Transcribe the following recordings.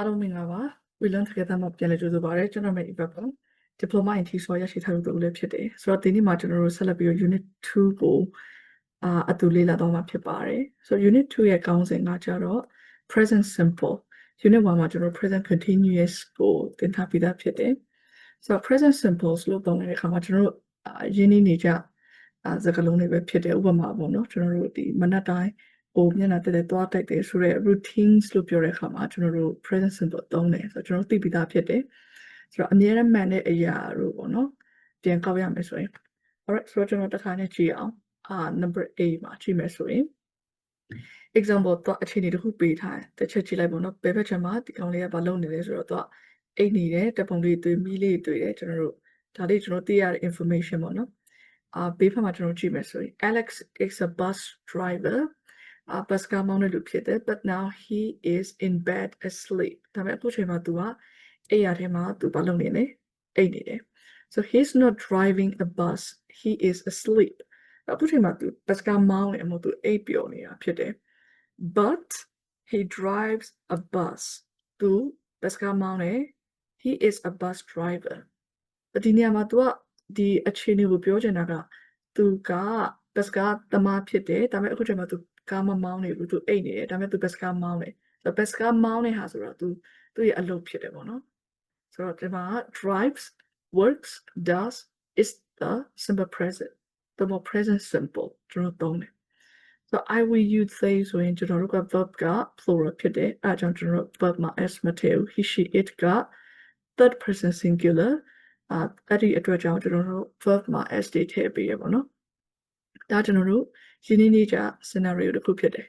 အားလုံးမင်္ဂလာပါ We Learn Together မှာပြန်လည်ကြိုဆိုပါရစေကျွန်တော်ရဲ့ Eva ပါ Diploma in Teaching ရရှိထားသူလည်းဖြစ်တယ်ဆိုတော့ဒီနေ့မှာကျွန်တော်တို့ဆက်လက်ပြီးတော့ Unit 2ကိုအတူလေ့လာတော့မှာဖြစ်ပါတယ်ဆိုတော့ Unit 2ရဲ့ခေါင်းစဉ်ကကြတော့ Present Simple Unit 1မှာကျွန်တော် Present Continuous ကိုသင်ထားပြီးသားဖြစ်တယ်ဆိုတော့ Present Simple လို့ပြောတဲ့အခါမှာကျွန်တော်တို့ရင်းနှီးနေကြစကားလုံးတွေပဲဖြစ်တယ်ဥပမာပေါ့နော်ကျွန်တော်တို့ဒီမနက်တိုင်းမျက်နှာတက်သွားတိုက်တယ်ဆိုတော့ routines လို့ပြောတဲ့အခါမှာကျွန်တော်တို့ present simple သုံးတယ်ဆိုတော့ကျွန်တော်သိပြီးသားဖြစ်တယ်ဆိုတော့အမြဲတမ်းမှန်တဲ့အရာတို့ပေါ့နော်ပြန်ကောက်ရမယ်ဆိုရင် alright ဆိုတော့ကျွန်တော်တစ်ခါနဲ့ကြည့်အောင်number 8မှာကြည့်မယ်ဆိုရင် example တော့အခြေအနေတစ်ခုပေးထားတယ်တစ်ချက်ကြည့်လိုက်ပေါ့နော်ဘယ်ဘက်ချက်မှာဒီကောင်လေးကဘာလုပ်နေလဲဆိုတော့တော့အိတ်နေတယ်တပ်ပုံလေးတွေ့မီးလေးတွေ့တယ်ကျွန်တော်တို့ဒါလေးကျွန်တော်သိရတဲ့ information ပေါ့နော်ဘေးဘက်မှာကျွန်တော်ကြည့်မယ်ဆိုရင် Alex is a bus driver bus ကမောင်းတဲ့လူဖြစ်တယ် but now he is in bed asleep ဒါပေမဲ့အခုချိန်မှာသူကအိပ်ရာထဲမှာသူဘာလုပ်နေလဲအိပ်နေတယ် so he's not driving a bus he is asleep အခုချိန်မှာသူ bus ကမောင်းနေအမို့သူအိပ်ပျော်နေတာဖြစ်တယ် but he drives a bus သူ bus ကမောင်းနေ he is a bus driver ဒီနေရာမှာသူကဒီအခြေအနေကိုပြောချင်တာကသူက bus ကသမားဖြစ်တယ်ဒါပေမဲ့အခုချိန်မှာသူကားမမောင်းနေဘူးသူအိတ်နေတယ်ဒါပေမဲ့သူ bus ကားမောင်းတယ်ဆိုတော့ bus ကားမောင်းနေဟာဆိုတော့သူရဲ့အလုပ်ဖြစ်တယ်ပေါ့နော်ဆိုတော့ဒီမှာ drives works does is the simple present the more present simple ကျွန်တော်သုံးတယ်ဆိုတော့ I will use they ဆိုရင်ကျွန်တော်တို့က verb က plural ဖြစ်တယ်အဲအကြောင်းကျွန်တော်တို့ verb မှာ s မထည့်ဘူး he she it က third person singularအဲ့ဒီအတွက်ကြောင့်ကျွန်တော်တို့ verb မှာ s တွေထည့်ပေးရပါတော့ဒါကျွန်တော်တို့ရင်းနှီးနေကြ scenario တစ်ခုဖြစ်တယ်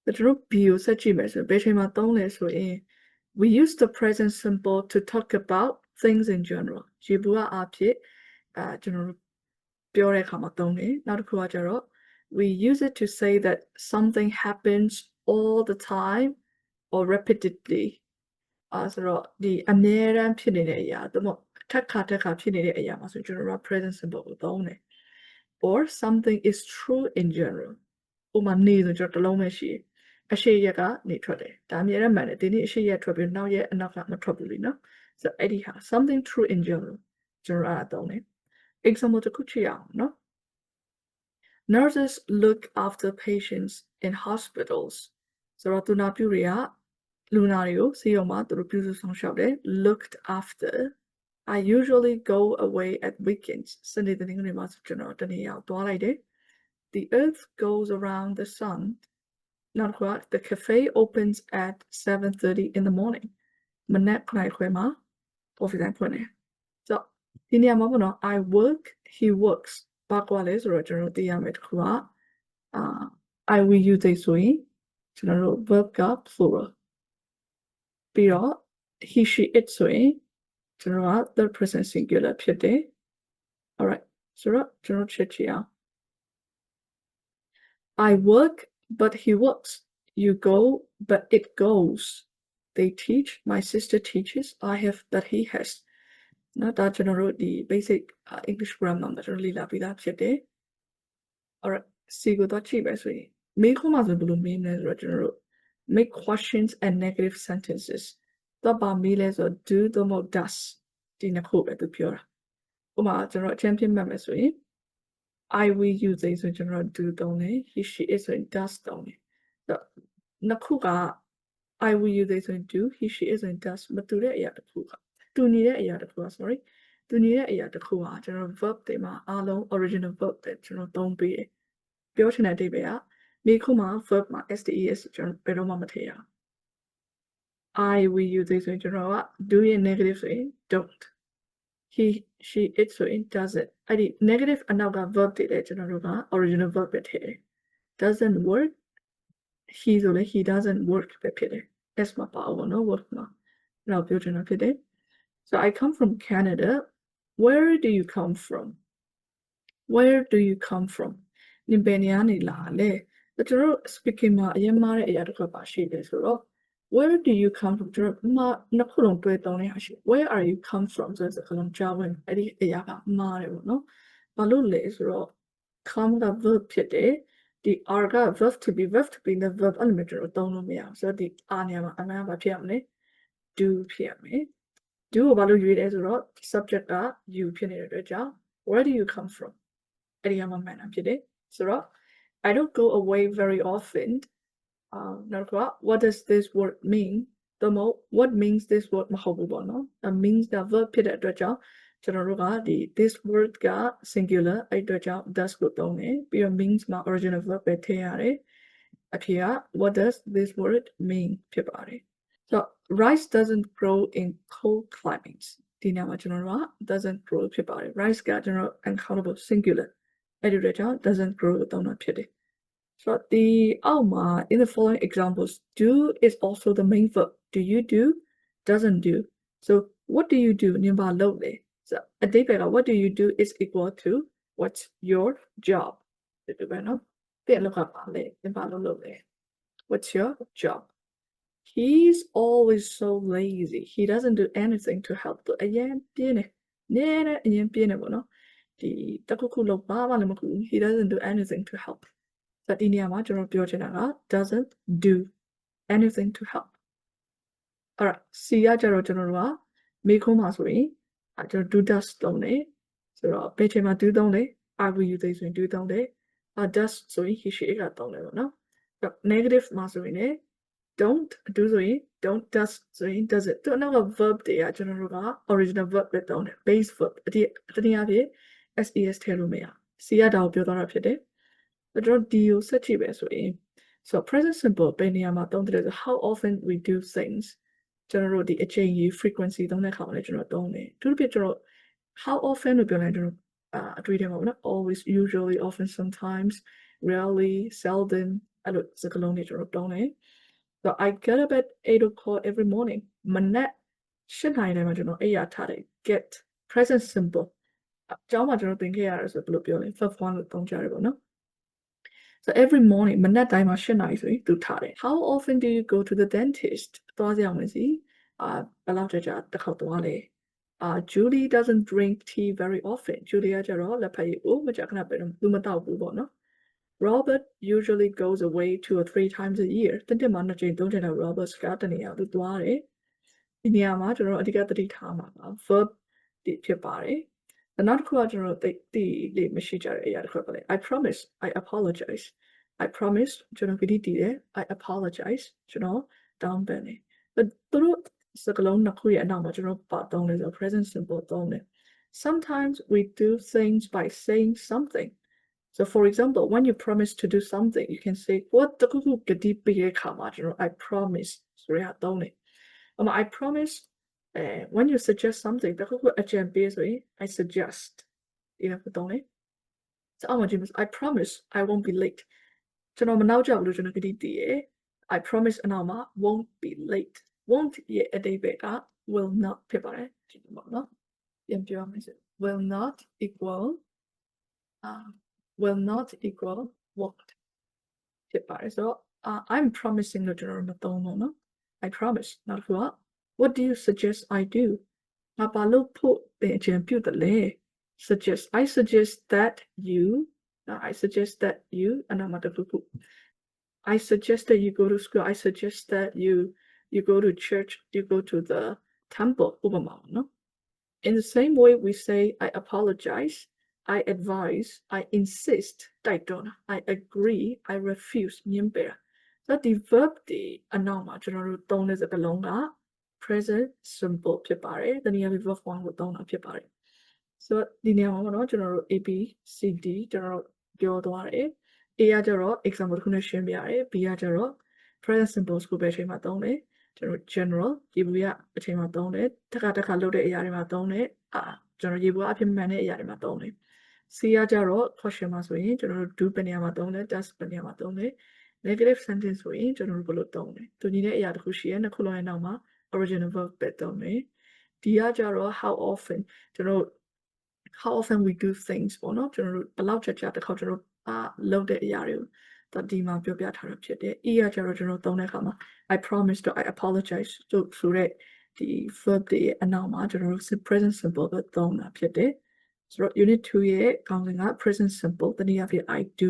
ကျွန်တော်တို့ B ကိုဆက်ကြည့်မယ်ဆိုရင်ဘယ်ချိန်မှာသုံးလဲဆိုရင် we use the present simple to talk about things in general ရေဘူးအားဖြင့်ကျွန်တော်တို့ပြောတဲ့အခါမှာသုံးတယ်နောက်တစ်ခုကကျတော့ we use it to say that something happens all the time or repeatedly ဆိုတော့ဒီအမြဲတမ်းဖြစ်နေတဲ့အရာသို့မဟုတ်ထပ်ခါဖြစ်နေတဲ့အရာမှာဆိုကျွန်တော်တို့ present simple ကိုသုံးတယ် or something is true in general ဥပမာနေဆိုကျွန်တော်တစ်လုံးပဲရှိအရှိရက်ကနေထွက်တယ်ဒါအမြဲတမ်းမှန်တယ်ဒီနေ့အရှိရက်ထွက်ပြီးနောက်ရက်အနောက်ကမထွက်ဘူးလीနော်ဆိုတော့အဲ့ဒီဟာ something true in general ကျွန်တော်အဲ့ဒါသုံးတယ် example တစ်ခုကြည့်အောင်နော် nurses look after patients in hospitals ဆိုတော့သူနာပြုတွေကလူနာတွေကိုဆေးရုံမှာသူတို့ပြုစုဆောင်ရှောက်တယ် looked after I usually go away at weekends စနေတနင်္ဂနွေမှာကျွန်တော်တနေ့ရောက်သွားလိုက်တယ် The earth goes around the sun not quite the cafe opens at 7:30 in the morning မနက်9:00ခွဲမှာ coffee time ဖွင့်တယ် so ဒီနေရာမှာပေါ့နော် I work he works ဘာကွာလဲဆိုတော့ကျွန်တော်သိရမယ်တစ်ခုကI will use ဆိုရင်ကျွန်တော်တို့ verb က plural ပြီးတော့ he she it ဆိုရင်ကျွန်တော်က third person singular ဖြစ်တယ် alright ဆိုတော့ကျွန်တော်ချက်ကြည့်အောင် I work but he works you go but it goes they teach my sister teaches I have but he has နော်ဒါကျွန်တော်တို့ဒီ basic English grammar မှာကျွန်တော်လေ့လာပြီးသားဖြစ်တယ် alright စီကိုတော့ကြည့်မယ်ဆိုရင်မေးခွန်းမှာဆိုဘယ်လိုမေးမလဲဆိုတော့ကျွန်တော်တို့ make questions and negative sentences တော့ပါမေးလဲဆိုတော့ do သို့မဟုတ် does ဒီနှစ်ခုပဲသူပြောတာဥပမာကျွန်တော်အချမ်းပြမှတ်မယ်ဆိုရင် I will use ဆိုရင်ကျွန်တော် do သုံးတယ် he she is ဆိုရင် does သုံးတယ်ဆိုတော့နှစ်ခုက I will use ဆိုရင် do he she is ဆိုရင် does မတူတဲ့အရာတစ်ခုကတူညီတဲ့အရာတစ်ခုက sorry တူညီတဲ့အရာတစ်ခုကကျွန်တော် verb တွေမှာအားလုံး original verb တွေကျွန်တော်သုံးပေးတယ်ပြောချင်တဲ့အဓိပ္ပာယ်ကမိခုမှာ verb မှာ STES ကျွန်တော်ဘယ်တော့မှမထည့်ရအောင် I will use ဆိုရင်ကျွန်တော်က do ရဲ့ negative ဆိုရင် don't he she it ဆိုရင် doesn't အဲ့ဒီ negative အနောက်က verb တွေလည်းကျွန်တော်တို့က original verb ပဲထည့်တယ် doesn't work he ဆိုလည်း he doesn't work ပဲဖြစ်တယ် s မပါဘူးနော် work မှာအဲ့တော့ပြောချင်တာဖြစ်တယ် so I come from Canada where do you come from where do you come from နင်ဘယ်နေရာနေလာလဲကျွန်တော်တို့ speaking မှာအရင်မှားတဲ့အရာတစ်ခုပါရှိတယ်ဆိုတော့ where do you come from ကျွန်တော်နှစ်ခုလုံးတွဲသုံးနေတာရှိ where are you come from ဆိုတဲ့စကားလုံးကြားဝင်အဲ့ဒီအရာကမှားတယ်ပေါ့နော်ဘာလို့လဲဆိုတော့ come က verb ဖြစ်တယ်ဒီ are က verb to be နဲ့ verb အဲ့လိုမျိုးကျွန်တော်သုံးလို့မရဘူးဆိုတော့ဒီ are နေရာမှာအမှန်ကဘာဖြစ်ရမလဲ do ဖြစ်ရမယ် do ကိုဘာလို့ရွေးလဲဆိုတော့ subject က you ဖြစ်နေတဲ့အတွက်ကြောင့် where do you come from အဲ့ဒီကမှမှန်တာဖြစ်တယ်ဆိုတော့ I don't go away very often နောက်တစ်ခါ what does this word mean သို့မဟုတ် what means this word မဟုတ်ဘူးပေါ့နော် means က verb ဖြစ်တဲ့အတွက်ကြောင့်ကျွန်တော်တို့ကဒီ this word က singular အဲ့အတွက်ကြောင့် does ကိုသုံးတယ်ပြီးတော့ means မှာ original verb ပဲထည့်ရတယ်အဖြေက what does this word mean ဖြစ်ပါတယ် so rice doesn't grow in cold climates ဒီနေရာမှာကျွန်တော်တို့က doesn't grow ဖြစ်ပါတယ် rice ကကျွန်တော် uncountable singular အဲ့ဒီအတွက်ကြောင့် doesn't grow ကိုသုံးတာဖြစ်တယ် so the in the following examples do is also the main verb do you do doesn't do so what do you do နင်ဘာလုပ်လဲ so အတိတ်က what do you do is equal to what's your job ဒီပဲနော်ပြန်လောက်ကပါလေနင်ဘာလုပ်လဲ what's your job he's always so lazy he doesn't do anything to help အရင်ပြင်းနေနေအရင်ပြင်းနေပေါ့နော်ဒီတခုခုလုပ်ပါမလည်းမကူ he doesn't do anything to help ဒီနေရာမှာကျွန်တော်ပြောချင်တာက doesn't do anything to help alright C ကကြတော့ကျွန်တော်တို့ကမိခွန်းမှာဆိုရင်ကျွန်တော် do does သုံးတယ်ဆိုတော့ဘယ်ချိန်မှာ do သုံးလဲ argue သိဆိုရင် do သုံးတယ်does ဆိုရင် he she it ကသုံးတယ်ပေါ့နော် negative မှာဆိုရင်လည်း don't do ဆိုရင် don't does ဆိုရင် does it သူနောက်က verb တွေကကျွန်တော်တို့က original verb ပဲသုံးတယ် base verb တနည်းအားဖြင့် ses ထည့်လို့မရ C ကဒါကိုပြောသွားတာဖြစ်တယ်ကျွန်တော် D ကိုဆက်ကြည့်ပဲဆိုရင် so present simple ဘယ်နေရာမှာသုံးတယ်ဆို how often we do things ကျွန်တော်တို့ဒီအချိန်ကြီး frequency သုံးတဲ့အခါမှာလည်းကျွန်တော်သုံးတယ်သူတို့ပြကျွန်တော် how often လို့ပြောလိုက်ကျွန်တော်အတွေ့အကြုံပါဘူးနော် always usually often sometimes rarely seldom အဲ့လိုစကားလုံးတွေကျွန်တော်သုံးတယ် so I get up at 8 o'clock every morning မနက်7 နာရီတိုင်းမှာကျွန်တော်အိပ်ရာထားတယ် get present simple အကြောင်းမှာကျွန်တော်သင်ခဲ့ရတယ်ဆိုဘယ်လိုပြောလဲ verb 1လို့သုံးကြတယ်ပေါ့နော်So every morning မနက်တိုင်းမှာ7 နာရီဆိုရင်သူထားတယ် How often do you go to the dentist သွားကြအောင်စီဘယ်လောက်ကြာတစ်ခေါက်သွားလဲJulie doesn't drink tea very often Julie ကကြတော့လက်ဖက်ရည်ကိုမကြာခဏပဲသူမတောက်ဘူးပေါ့နော် Robert usually goes away 2 or 3 times a year တစ်မှာ2 ချိန် 3 ချိန်တော့ Robert ကတနေရာသူသွားတယ်ဒီနေရာမှာကျွန်တော်အဓိကသတိထားမှာပါ verb ဒီဖြစ်ပါတယ်နောက်တစ်ခုကကျွန်တော်သိလေးမရှိကြတဲ့အရာတစ်ခုပဲလေ I promise I apologize I promise ကျွန်တော်ကတိတည်တယ် I apologize ကျွန်တော်တောင်းပန်တယ်သူတို့စကားလုံးနှစ်ခုရဲ့အနောက်မှာကျွန်တော်ပါသုံးတယ်ဆို present simple သုံးတယ် sometimes we do things by saying something so for example when you promise to do something you can say what တခုခုကတိပေးတဲ့အခါမှာကျွန်တော် I promise ဆိုရသုံးတယ်I promise when you suggest something တခုခုအကြံပေးဆိုရင် I suggest ဒီလိုသုံးတယ် so I promise I won't be late ကျွန်တော်မနောက်ကျဘူးလို့ကျွန်တော်ကတိတည်ရယ် I promise အနောက်မှာ won't be late won't ရဲ့အဓိပ္ပာယ်က will not ဖြစ်ပါတယ်ဒီလိုပေါ့နော်ပြန်ပြောမယ်ဆို will not equal won't ဖြစ်ပါတယ်ဆိုတော့ I'm promising လို့ကျွန်တော်မသုံးဘူးနော် I promise နောက်တစ်ခုက what do you suggest I do ငါဘာလို့ဖို့သင်အကြံပြုတယ်လဲ suggest I suggest that you and I'm not I suggest that you go to school I suggest that you go to church you go to the temple ဥပမာနော် in the same way we say I apologize I advise I insist တိုက်တွန်း I agree I refuse ညှင်းပယ်ဆိုတော့ဒီ verb တွေအနောက်မှာကျွန်တော်တို့သုံးတဲ့စကားလုံးက present simple ဖြစ်ပါတယ်တနည်းအားဖြင့် verb 1ကိုသုံးတာဖြစ်ပါတယ်ဆိုတော့ဒီနေရာမှာပေါ့နော်ကျွန်တော်တို့ A B C D ကျွန်တော်တို့ပြောသွားတယ် A ကကျတော့ example တစ်ခုနဲ့ရှင်းပြရတယ် B ကကျတော့ present simple ကိုပဲအချိန်မှာသုံးတယ်ကျွန်တော် general ရေဘူးကအချိန်မှာသုံးတယ်တစ်ခါလုပ်တဲ့အရာတွေမှာသုံးတယ်ကျွန်တော်ရေဘူးအဖြစ်မှန်တဲ့အရာတွေမှာသုံးတယ် C ကကျတော့ question မှာဆိုရင်ကျွန်တော်တို့ do ဘယ်နေရာမှာသုံးတယ် does ဘယ်နေရာမှာသုံးတယ် negative sentence ဆိုရင်ကျွန်တော်တို့ဘယ်လိုသုံးလဲသူညီတဲ့အရာတစ်ခုရှိရဲ့နှစ်ခုလုံးရဲ့နောက်မှာ original verb ပဲသုံးတယ်ဒီကကျတော့ how often ကျွန်တော် how often we do things ပေါ့နော်ကျွန်တော်တို့ဘယ်လောက်ကြာတစ်ခါကျွန်တော်လုပ်တဲ့အရာတွေကိုဒီမှာပြောပြထားတာဖြစ်တယ် E ကကျတော့ကျွန်တော်သုံးတဲ့အခါမှာ I promise to I apologize ဆိုတဲ့ဒီ verb တွေရဲ့အနောက်မှာကျွန်တော်တို့ present simple ပဲသုံးတာဖြစ်တယ်ဆိုတော့ unit 2ရဲ့ခေါင်းစဉ်က present simple တနည်းအားဖြင့် I do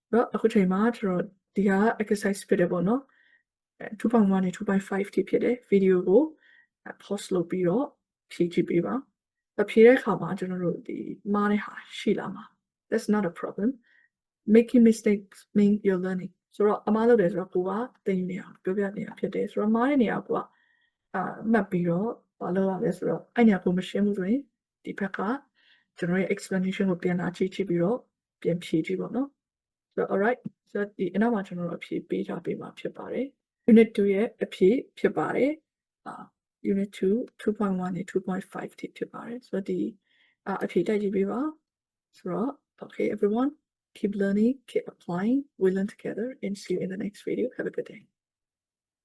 ဆိုတော့အခုချိန်မှာကျွန်တော်ဒီဟာ exercise ဖြစ်တယ်ပေါ့နော်2.1 နဲ့ 2.5 တိဖြစ်တယ်ဗီဒီယိုကို pause လုပ်ပြီးတော့ဖြည့်ကြည့်ပေးပါဖြည့်တဲ့အခါမှာကျွန်တော်တို့ဒီမှားတဲ့ဟာရှိလာမှာ that's not a problem making mistakes mean you're learning ဆိုတော့အမှားလုပ်တယ်ဆိုတော့ကိုကသင်နေအောင်ပြောပြနေတာဖြစ်တယ်ဆိုတော့မှားတဲ့နေရာကိုကမှတ်ပြီးတော့ဘာလုပ်ရလဲဆိုတော့အဲ့နေရာကိုမရှင်းဘူးဆိုရင်ဒီဘက်ကကျွန်တော်ရဲ့ explanation ကိုပြန်လာကြည့်ပြီးတော့ပြန်ဖြည့်ကြည့်ပါနော်ဆိုတော့ alright ဆိုတော့ဒီအနောက်မှာကျွန်တော်တို့အဖြေပေးထားပေးမှာဖြစ်ပါတယ် unit 2ရဲ့အဖြေဖြစ်ပါတယ်unit 2 2.1 နဲ့ 2.5 ထိဖြစ်ပါတယ်ဆိုတော့ဒီအဖြေတိုက်ကြည့်ပေးပါဆိုတော့ okay everyone keep learning keep applying we learn together and see you in the next video have a good day